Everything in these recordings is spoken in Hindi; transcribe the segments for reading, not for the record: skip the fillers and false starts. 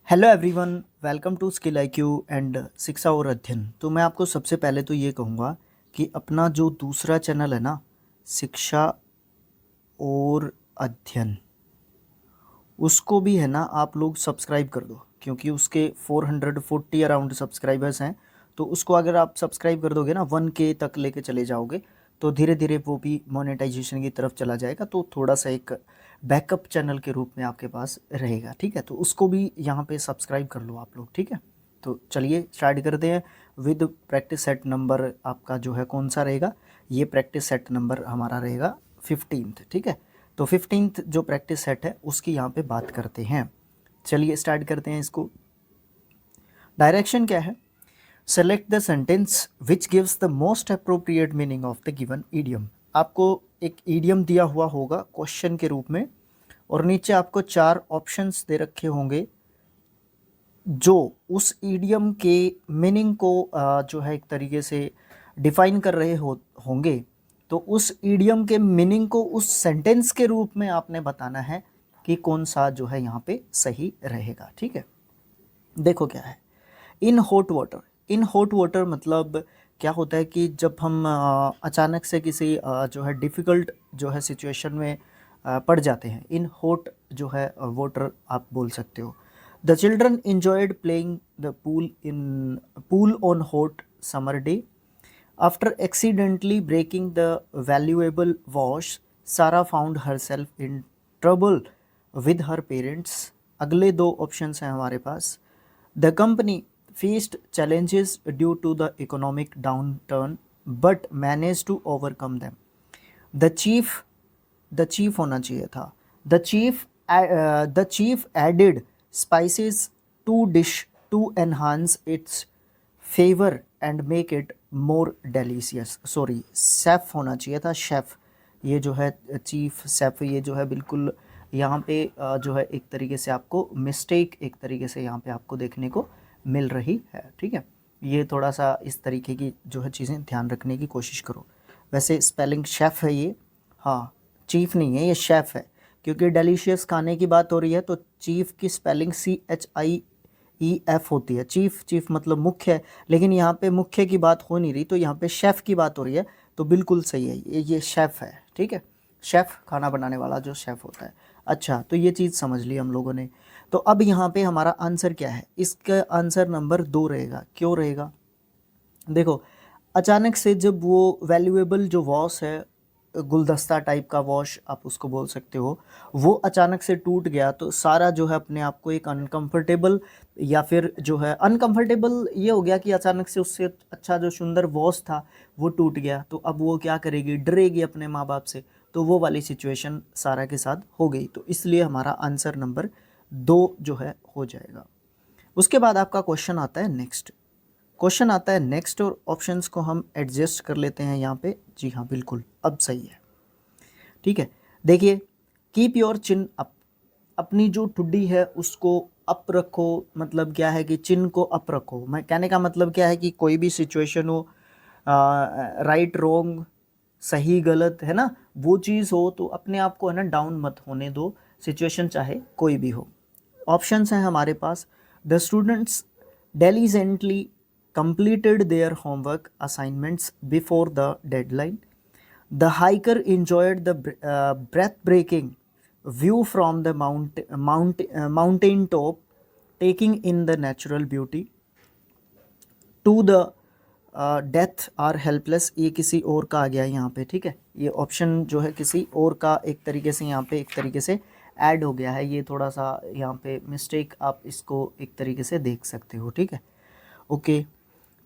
Hello everyone, welcome to skill IQ and शिक्षा और अध्ययन। तो मैं आपको सबसे पहले तो ये कहूँगा कि अपना जो दूसरा चैनल है ना, शिक्षा और अध्ययन, उसको भी है ना आप लोग सब्सक्राइब कर दो, क्योंकि उसके 440 अराउंड सब्सक्राइबर्स हैं। तो उसको अगर आप सब्सक्राइब कर दोगे ना, 1K तक लेके चले जाओगे, तो धीरे धीरे वो भी मोनेटाइजेशन की तरफ चला जाएगा। तो थोड़ा सा एक बैकअप चैनल के रूप में आपके पास रहेगा, ठीक है। तो उसको भी यहाँ पे सब्सक्राइब कर लो आप लोग, ठीक है। तो चलिए स्टार्ट करते हैं विद प्रैक्टिस सेट नंबर। आपका जो है कौन सा रहेगा, ये प्रैक्टिस सेट नंबर हमारा रहेगा 15th, ठीक है। तो 15th जो प्रैक्टिस सेट है उसकी यहाँ पे बात करते हैं। चलिए स्टार्ट करते हैं इसको। डायरेक्शन क्या है? Select the sentence which gives the most appropriate meaning of the given idiom. आपको एक ईडियम दिया हुआ होगा क्वेश्चन के रूप में, और नीचे आपको 4 ऑप्शंस दे रखे होंगे जो उस ईडियम के मीनिंग को जो है एक तरीके से डिफाइन कर रहे होंगे। तो उस ईडियम के मीनिंग को उस सेंटेंस के रूप में आपने बताना है कि कौन सा जो है यहाँ पे सही रहेगा, ठीक है। देखो क्या है, in hot water. In hot water मतलब क्या होता है कि जब हम अचानक से किसी जो है डिफ़िकल्ट जो है सिचुएशन में पड़ जाते हैं, इन हॉट जो है वाटर आप बोल सकते हो। The children enjoyed playing the pool on hot summer day. After accidentally breaking the valuable wash, Sara found herself in trouble with her parents. अगले 2 ऑप्शंस हैं हमारे पास। The company faced challenges due to the economic downturn but managed to overcome them. The chief the chief होना चाहिए था। The chief added spices to dish to enhance its flavor and make it more delicious. Sorry, chef होना चाहिए था, शेफ। ये जो है चीफ शेफ, ये जो है बिल्कुल यहाँ पे जो है एक तरीके से आपको मिस्टेक एक तरीके से यहाँ पे आपको देखने को मिल रही है, ठीक है। ये थोड़ा सा इस तरीके की जो है चीज़ें ध्यान रखने की कोशिश करो। वैसे स्पेलिंग शेफ़ है ये, हाँ, चीफ नहीं है, ये शेफ़ है। क्योंकि डिलीशियस खाने की बात हो रही है तो चीफ की स्पेलिंग CHIEF होती है। चीफ चीफ मतलब मुख्य है, लेकिन यहाँ पे मुख्य की बात हो नहीं रही, तो यहाँ पे शेफ़ की बात हो रही है। तो बिल्कुल सही है, ये शेफ़ है, ठीक है। शेफ़ खाना बनाने वाला जो शेफ़ होता है। अच्छा, तो ये चीज़ समझ ली हम लोगों ने। तो अब यहाँ पे हमारा आंसर क्या है? इसका आंसर नंबर 2 रहेगा। क्यों रहेगा? देखो, अचानक से जब वो वैल्यूएबल जो वॉश है, गुलदस्ता टाइप का वॉश आप उसको बोल सकते हो, वो अचानक से टूट गया, तो सारा जो है अपने आप को एक अनकंफर्टेबल, या फिर जो है अनकंफर्टेबल ये हो गया कि अचानक से उससे अच्छा जो सुंदर वॉश था वो टूट गया। तो अब वो क्या करेगी? डरेगी अपने माँ बाप से। तो वो वाली सिचुएशन सारा के साथ हो गई। तो इसलिए हमारा आंसर नंबर 2 जो है हो जाएगा। उसके बाद आपका क्वेश्चन आता है नेक्स्ट। क्वेश्चन आता है नेक्स्ट, और ऑप्शंस को हम एडजस्ट कर लेते हैं यहाँ पे। जी हाँ, बिल्कुल अब सही है, ठीक है। देखिए, कीप योर चिन अप। अपनी जो ठुड्डी है उसको अप रखो। मतलब क्या है कि चिन को अप रखो। मैं कहने का मतलब क्या है कि कोई भी सिचुएशन हो, राइट रॉन्ग, सही गलत, है ना, वो चीज़ हो तो अपने आप को है ना डाउन मत होने दो, सिचुएशन चाहे कोई भी हो। ऑप्शंस हैं हमारे पास। The students diligently completed their homework assignments before the deadline. The hiker enjoyed the breathtaking view from the mountain top, taking in the natural beauty. To the death are helpless, ये किसी और का आ गया यहाँ पे, ठीक है। ये ऑप्शन जो है किसी और का एक तरीके से यहाँ पे एक तरीके से ऐड हो गया है। ये थोड़ा सा यहाँ पे मिस्टेक, आप इसको एक तरीके से देख सकते हो, ठीक है। ओके,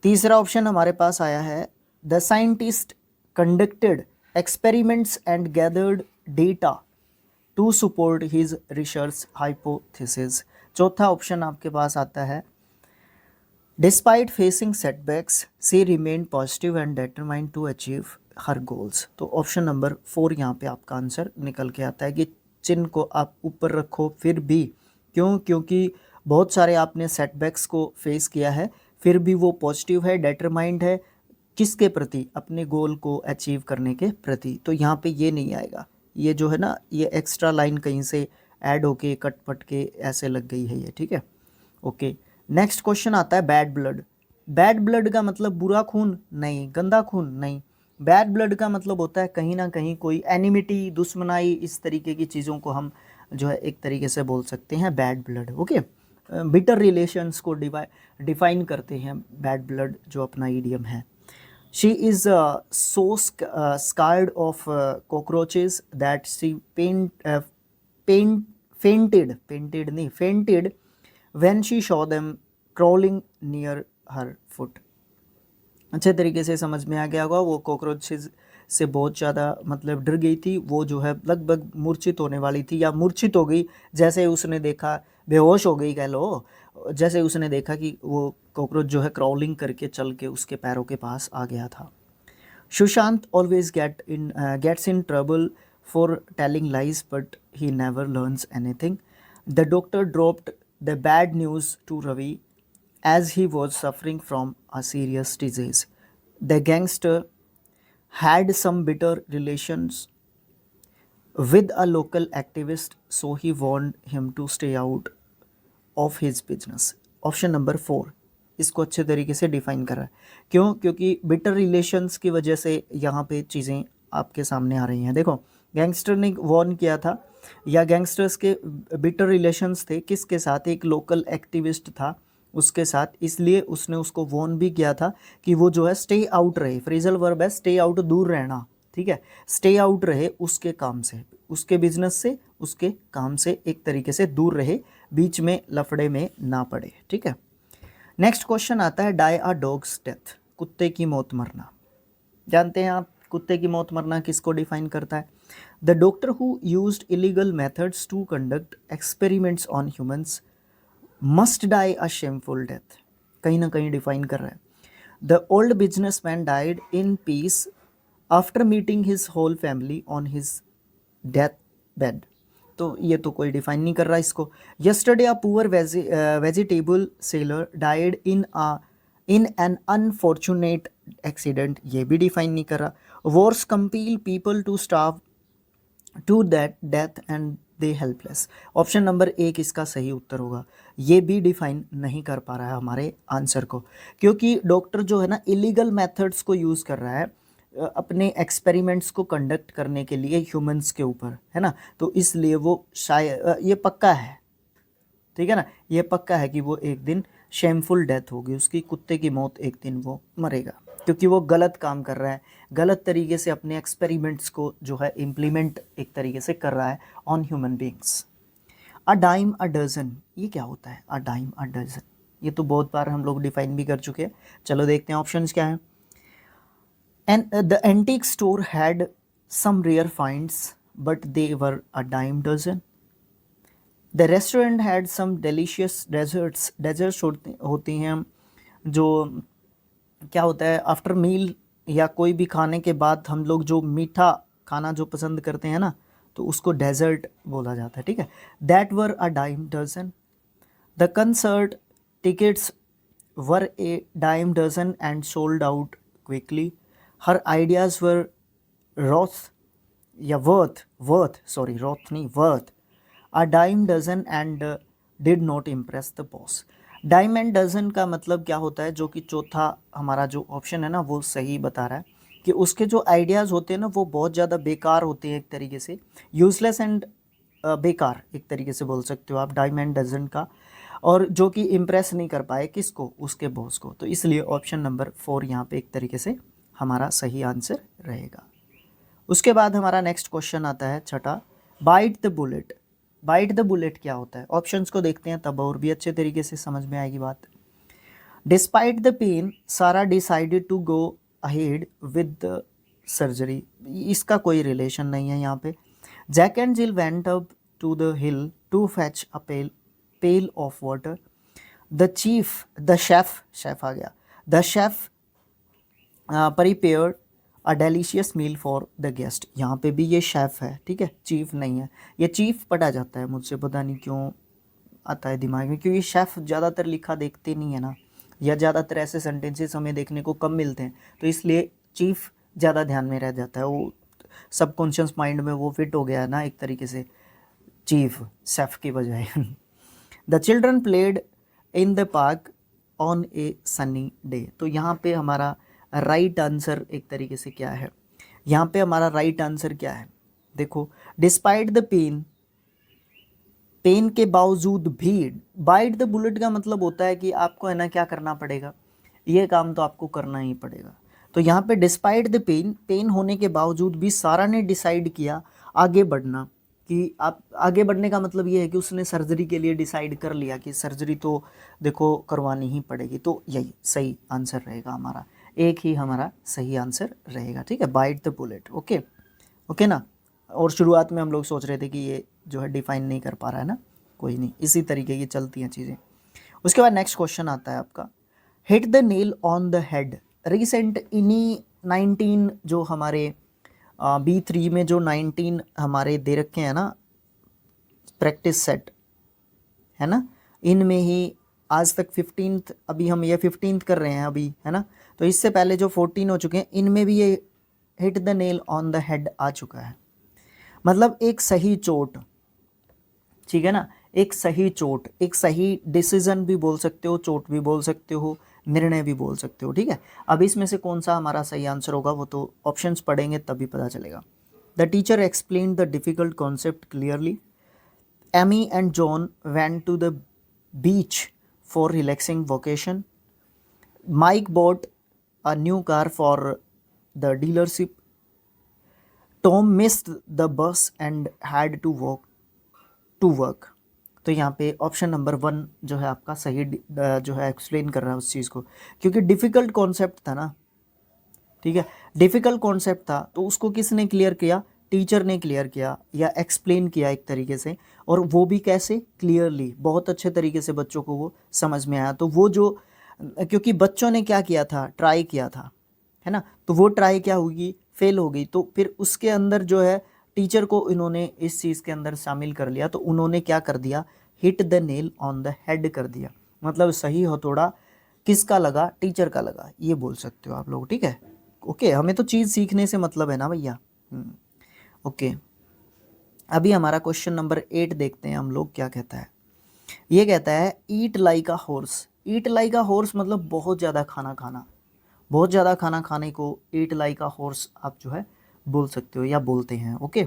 तीसरा ऑप्शन हमारे पास आया है। The scientist conducted experiments and gathered data to support his research hypothesis. चौथा ऑप्शन आपके पास आता है। Despite facing setbacks she remain positive and determined to achieve her goals. तो ऑप्शन नंबर 4 यहाँ पे आपका आंसर निकल के आता है कि चिन्ह को आप ऊपर रखो फिर भी। क्यों? क्योंकि बहुत सारे आपने सेटबैक्स को फेस किया है, फिर भी वो पॉजिटिव है, डिटरमाइंड है। किसके प्रति? अपने गोल को अचीव करने के प्रति। तो यहाँ पे ये नहीं आएगा। ये जो है ना, ये एक्स्ट्रा लाइन कहीं से ऐड होके कट पट के ऐसे लग गई है ये, ठीक है। ओके, नेक्स्ट क्वेश्चन आता है बैड ब्लड। बैड ब्लड का मतलब बुरा खून नहीं, गंदा खून नहीं। बैड ब्लड का मतलब होता है कहीं ना कहीं कोई एनिमिटी, दुश्मनाई, इस तरीके की चीज़ों को हम जो है एक तरीके से बोल सकते हैं bad blood. Okay, bitter relations को डिफाइन करते हैं बैड ब्लड जो अपना ईडियम है। She is so scared of cockroaches that she painted नहीं fainted when she saw them crawling near her foot। अच्छे तरीके से समझ में आ गया होगा, वो कॉकरोचेस से बहुत ज़्यादा मतलब डर गई थी, वो जो है लगभग मूर्छित होने वाली थी या मूर्छित हो गई जैसे उसने देखा, बेहोश हो गई कह लो, जैसे उसने देखा कि वो कॉकरोच जो है क्राउलिंग करके चल के उसके पैरों के पास आ गया था। Sushant always gets in trouble for telling lies but he never learns anything. The doctor dropped the bad news to Ravi as he was suffering from a serious disease. The gangster had some bitter relations with a local activist, so he warned him to stay out of his business. Option number 4 इसको अच्छे तरीके से डिफाइन कर रहा है। क्यों? क्योंकि बिटर रिलेशंस की वजह से यहाँ पे चीज़ें आपके सामने आ रही हैं। देखो, गैंगस्टर ने वार्न किया था या गैंगस्टर्स के बिटर रिलेशंस थे किसके साथ? एक लोकल एक्टिविस्ट था उसके साथ, इसलिए उसने उसको वार्न भी किया था कि वो जो है स्टे आउट रहे। फ्रेजल वर्ब है स्टे आउट, दूर रहना, ठीक है, स्टे आउट रहे उसके काम से, उसके बिजनेस से, उसके काम से एक तरीके से दूर रहे, बीच में लफड़े में ना पड़े, ठीक है। नेक्स्ट क्वेश्चन आता है डाई अ डॉग्स डेथ, कुत्ते की मौत मरना। जानते हैं आप कुत्ते की मौत मरना किसको डिफाइन करता है? The doctor who used illegal methods to conduct experiments on humans must die a shameful death, कहीं ना कहीं डिफाइन कर रहा है। The old businessman died in peace after meeting his whole family on his death bed, तो ये तो कोई डिफाइन नहीं कर रहा इसको। Yesterday a poor vegetable seller died in an unfortunate accident, ये भी डिफाइन नहीं कर रहा। Wars compel people to starve to that death and they helpless, option number 1 इसका सही उत्तर होगा। ये भी डिफाइन नहीं कर पा रहा है हमारे आंसर को, क्योंकि डॉक्टर जो है ना इलीगल मेथड्स को यूज़ कर रहा है अपने एक्सपेरिमेंट्स को कंडक्ट करने के लिए ह्यूमंस के ऊपर, है ना, तो इसलिए वो शायद ये पक्का है, ठीक है ना, ये पक्का है कि वो एक दिन शेमफुल डेथ होगी उसकी, कुत्ते की मौत एक दिन वो मरेगा, क्योंकि वो गलत काम कर रहा है, गलत तरीके से अपने एक्सपेरिमेंट्स को जो है इम्प्लीमेंट एक तरीके से कर रहा है on human beings. A dime a dozen, ये क्या होता है? अ डाइम अ डजन, ये तो बहुत बार हम लोग डिफाइन भी कर चुके हैं। चलो देखते हैं ऑप्शंस क्या हैं। And the antique store had some rare finds, but they were a dime dozen. The restaurant had some delicious desserts. Desserts होती हैं जो, क्या होता है, आफ्टर मील या कोई भी खाने के बाद हम लोग जो मीठा खाना जो पसंद करते हैं ना, तो उसको डेजर्ट बोला जाता है, ठीक है। That were a dime dozen. The concert tickets were a dime dozen and sold out quickly. Her ideas were wroth या रॉथ नहीं, worth a dime dozen and did not impress the boss. Dime and dozen का मतलब क्या होता है, जो कि चौथा हमारा जो ऑप्शन है ना वो सही बता रहा है कि उसके जो आइडियाज़ होते हैं ना वो बहुत ज़्यादा बेकार होते हैं, एक तरीके से यूजलेस एंड बेकार एक तरीके से बोल सकते हो आप डाइम एंड डजन का, और जो कि इम्प्रेस नहीं कर पाए किसको? उसके बॉस को, तो इसलिए ऑप्शन नंबर 4 यहाँ पे एक तरीके से हमारा सही आंसर रहेगा। उसके बाद हमारा नेक्स्ट क्वेश्चन आता है छठा, bite the bullet. Bite the bullet क्या होता है? ऑप्शंस को देखते हैं तब और भी अच्छे तरीके से समझ में आएगी बात। Despite the pain Sara decided to go ahead with the surgery, इसका कोई रिलेशन नहीं है यहाँ पे। Jack and Jill went up to the hill to fetch a pail of water. The chef आ गया, the chef prepared a delicious meal for the guest, यहाँ पे भी ये शेफ है, ठीक है, चीफ नहीं है। ये चीफ पढ़ा जाता है मुझसे, पता नहीं क्यों आता है दिमाग में, क्योंकि शेफ ज़्यादातर लिखा देखते नहीं है ना, या ज़्यादातर ऐसे सेंटेंसेस हमें देखने को कम मिलते हैं, तो इसलिए चीफ ज़्यादा ध्यान में रह जाता है, वो सबकॉन्शियस माइंड में वो फिट हो गया है ना एक तरीके से, चीफ शेफ की बजाय। The children played in the park on A sunny day. तो यहाँ पे हमारा राइट आंसर एक तरीके से क्या है, यहाँ पे हमारा राइट आंसर क्या है, देखो, डिस्पाइट द पेन, पेन के बावजूद भी, बाइट द बुलेट का मतलब होता है कि आपको है ना क्या करना पड़ेगा, ये काम तो आपको करना ही पड़ेगा। तो यहाँ पे डिस्पाइट द पेन, पेन होने के बावजूद भी सारा ने डिसाइड किया आगे बढ़ना, कि आप आगे बढ़ने का मतलब ये है कि उसने सर्जरी के लिए डिसाइड कर लिया कि सर्जरी तो देखो करवानी ही पड़ेगी। तो यही सही आंसर रहेगा हमारा, एक ही हमारा सही आंसर रहेगा, ठीक है, bite the bullet. Okay okay ना। और शुरुआत में हम लोग सोच रहे थे कि ये जो है डिफाइन नहीं कर पा रहा है ना, कोई नहीं, इसी तरीके की चलती हैं चीज़ें। उसके बाद नेक्स्ट क्वेश्चन आता है आपका, hit the nail on the head. Recent इन्हीं 19 जो हमारे B3 में जो 19 हमारे दे रखे हैं ना प्रैक्टिस सेट, है ना, इनमें ही आज तक 15th, अभी हम ये 15th कर रहे हैं अभी, है ना, तो इससे पहले जो 14 हो चुके हैं इनमें भी ये hit the nail on the head आ चुका है। मतलब एक सही चोट, ठीक है ना, एक सही चोट, एक सही डिसीजन भी बोल सकते हो, चोट भी बोल सकते हो, निर्णय भी बोल सकते हो, ठीक है। अब इसमें से कौन सा हमारा सही आंसर होगा वो तो ऑप्शंस पढ़ेंगे तभी पता चलेगा। The teacher explain the difficult concept clearly, Amy and John went to the beach for relaxing vocation, Mike bought a new car for the dealership, Tom missed the bus and had to walk to work। तो यहाँ पे ऑप्शन नंबर 1 जो है आपका सही जो है एक्सप्लेन कर रहा है उस चीज़ को, क्योंकि डिफ़िकल्ट कॉन्सेप्ट था ना, ठीक है, डिफ़िकल्ट कॉन्सेप्ट था तो उसको किसने क्लियर किया, टीचर ने क्लियर किया या एक्सप्लेन किया एक तरीके से, और वो भी कैसे, क्लियरली, बहुत अच्छे तरीके से बच्चों को वो समझ में आया। तो वो जो, क्योंकि बच्चों ने क्या किया था, ट्राई किया था, है ना, तो वो ट्राई क्या होगी, फेल हो गई, तो फिर उसके अंदर जो है टीचर को इन्होंने इस चीज़ के अंदर शामिल कर लिया, तो उन्होंने क्या कर दिया, hit the nail on the head कर दिया। मतलब सही हथौड़ा किसका लगा, टीचर का लगा, ये बोल सकते हो आप लोग, ठीक है। ओके, हमें तो चीज़ सीखने से मतलब है ना भैया। ओके, अभी हमारा क्वेश्चन नंबर 8 देखते हैं हम लोग क्या कहता है। ये कहता है ईट like a horse. Eat like a horse मतलब बहुत ज़्यादा खाना खाना, बहुत ज़्यादा खाना खाने को ईट लाइक अ हॉर्स आप जो है बोल सकते हो या बोलते हैं। ओके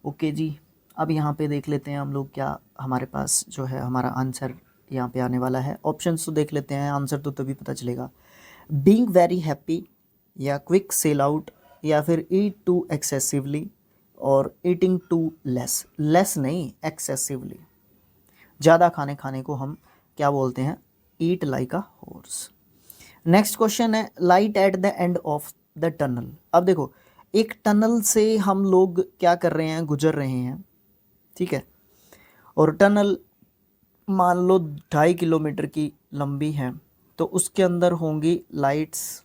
ओके जी, अब यहाँ पे देख लेते हैं हम लोग क्या हमारे पास जो है हमारा आंसर यहाँ पे आने वाला है। ऑप्शंस तो देख लेते हैं, आंसर तो तभी पता चलेगा। बीइंग वेरी हैप्पी, या क्विक सेल आउट, या फिर ईट टू एक्सेसिवली, और ईटिंग टू लेस। लेस नहीं, एक्सेसिवली, ज़्यादा खाने खाने को हम क्या बोलते हैं, eat like a horse. Next question है light at the end of the tunnel. अब देखो, एक टनल से हम लोग क्या कर रहे हैं, गुजर रहे हैं, ठीक है, और टनल मान लो 2.5 किलोमीटर की लंबी है, तो उसके अंदर होंगी लाइट्स।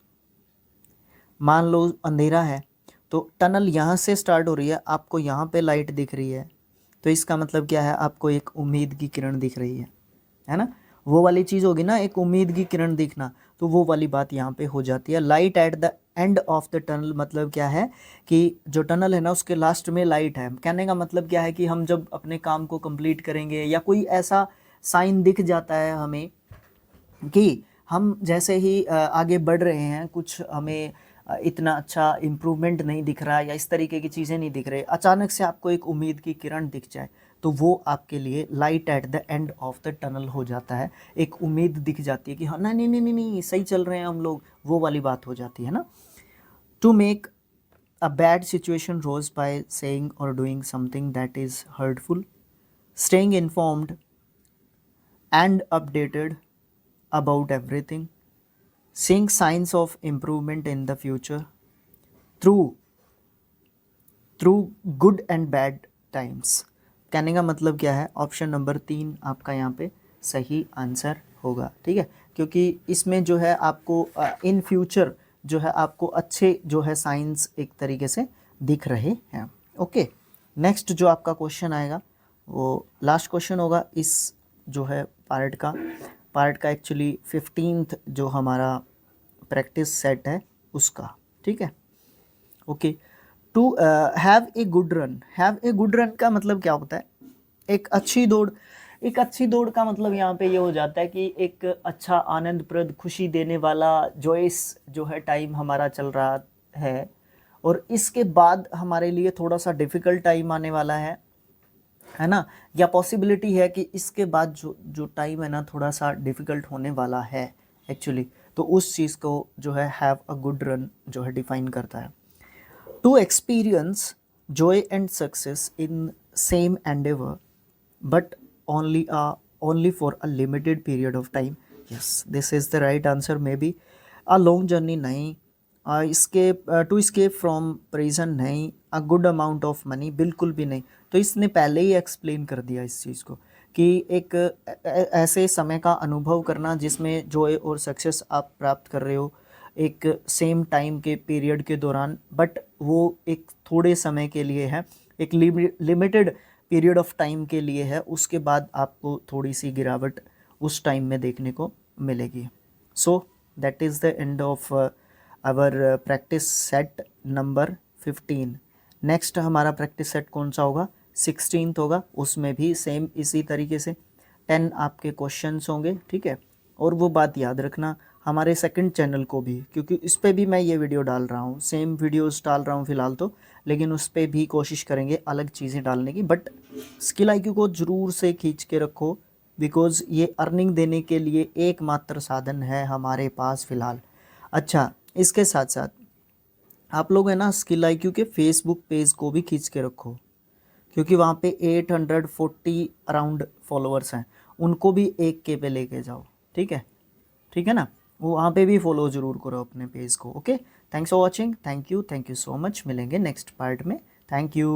मान लो अंधेरा है, तो टनल यहाँ से स्टार्ट हो रही है, आपको यहाँ पे लाइट दिख रही है, तो इसका मतलब क्या है, आपको एक उम्मीद की किरण दिख रही है ना, वो वाली चीज़ होगी ना, एक उम्मीद की किरण दिखना, तो वो वाली बात यहाँ पे हो जाती है। Light at the end of the tunnel मतलब क्या है कि जो टनल है ना उसके लास्ट में लाइट है। कहने का मतलब क्या है कि हम जब अपने काम को कंप्लीट करेंगे या कोई ऐसा साइन दिख जाता है हमें कि हम जैसे ही आगे बढ़ रहे हैं, कुछ हमें इतना अच्छा इम्प्रूवमेंट नहीं दिख रहा या इस तरीके की चीज़ें नहीं दिख रही, अचानक से आपको एक उम्मीद की किरण दिख जाए, तो वो आपके लिए light at the end of the tunnel हो जाता है। एक उम्मीद दिख जाती है कि हाँ, नहीं नहीं नहीं नहीं नहीं, सही चल रहे हैं हम लोग, वो वाली बात हो जाती है ना। To make a bad situation rose by saying or doing something that is hurtful, staying informed and updated about everything, seeing signs of improvement in the future through good and bad times। कहने का मतलब क्या है, ऑप्शन नंबर 3 आपका यहाँ पे सही आंसर होगा, ठीक है, क्योंकि इसमें जो है आपको इन फ्यूचर जो है आपको अच्छे जो है साइंस एक तरीके से दिख रहे हैं। ओके, नेक्स्ट जो आपका क्वेश्चन आएगा वो लास्ट क्वेश्चन होगा इस जो है पार्ट का एक्चुअली 15th जो हमारा प्रैक्टिस सेट है उसका, ठीक है। Okay, to have a good run. Have a good run का मतलब क्या होता है, एक अच्छी दौड़, एक अच्छी दौड़ का मतलब यहाँ पे ये हो जाता है कि एक अच्छा आनंदप्रद खुशी देने वाला जॉयस जो है टाइम हमारा चल रहा है, और इसके बाद हमारे लिए थोड़ा सा डिफ़िकल्ट टाइम आने वाला है ना, या पॉसिबिलिटी है कि इसके बाद जो जो टाइम है ना थोड़ा सा डिफ़िकल्ट होने वाला है एक्चुअली, तो उस चीज़ को जो है हैव अ गुड रन जो है डिफ़ाइन करता है। To experience joy and success in same endeavor but only for a limited period of time. Yes, this is the right answer. Maybe a long journey नहीं, to escape from prison नहीं, a good amount of money बिल्कुल भी नहीं। तो इसने पहले ही एक्सप्लेन कर दिया इस चीज़ को कि एक ऐसे समय का अनुभव करना जिसमें जॉय और सक्सेस आप प्राप्त कर रहे हो एक सेम टाइम के पीरियड के दौरान, बट वो एक थोड़े समय के लिए है, एक लिमिटेड पीरियड ऑफ टाइम के लिए है, उसके बाद आपको थोड़ी सी गिरावट उस टाइम में देखने को मिलेगी। So that is the end of our practice set number 15। Next हमारा प्रैक्टिस सेट कौन सा होगा? 16th होगा। उसमें भी सेम इसी तरीके से 10 आपके क्वेश्चंस होंगे, ठीक है। और वो बात याद रखना हमारे सेकंड चैनल को भी, क्योंकि इस पर भी मैं ये वीडियो डाल रहा हूँ, सेम वीडियोस डाल रहा हूँ फ़िलहाल तो, लेकिन उस पर भी कोशिश करेंगे अलग चीज़ें डालने की। बट स्किल आईक्यू को ज़रूर से खींच के रखो, बिकॉज़ ये अर्निंग देने के लिए एकमात्र साधन है हमारे पास फ़िलहाल। अच्छा, इसके साथ साथ आप लोग है ना स्किल आईक्यू के फेसबुक पेज को भी खींच के रखो, क्योंकि वहाँ पे 840 अराउंड फॉलोअर्स हैं, उनको भी 1K पे लेके जाओ, ठीक है, ठीक है ना। वो वहाँ पे भी फॉलो ज़रूर करो अपने पेज को। Okay, thanks for watching, thank you so much. मिलेंगे नेक्स्ट पार्ट में। Thank you.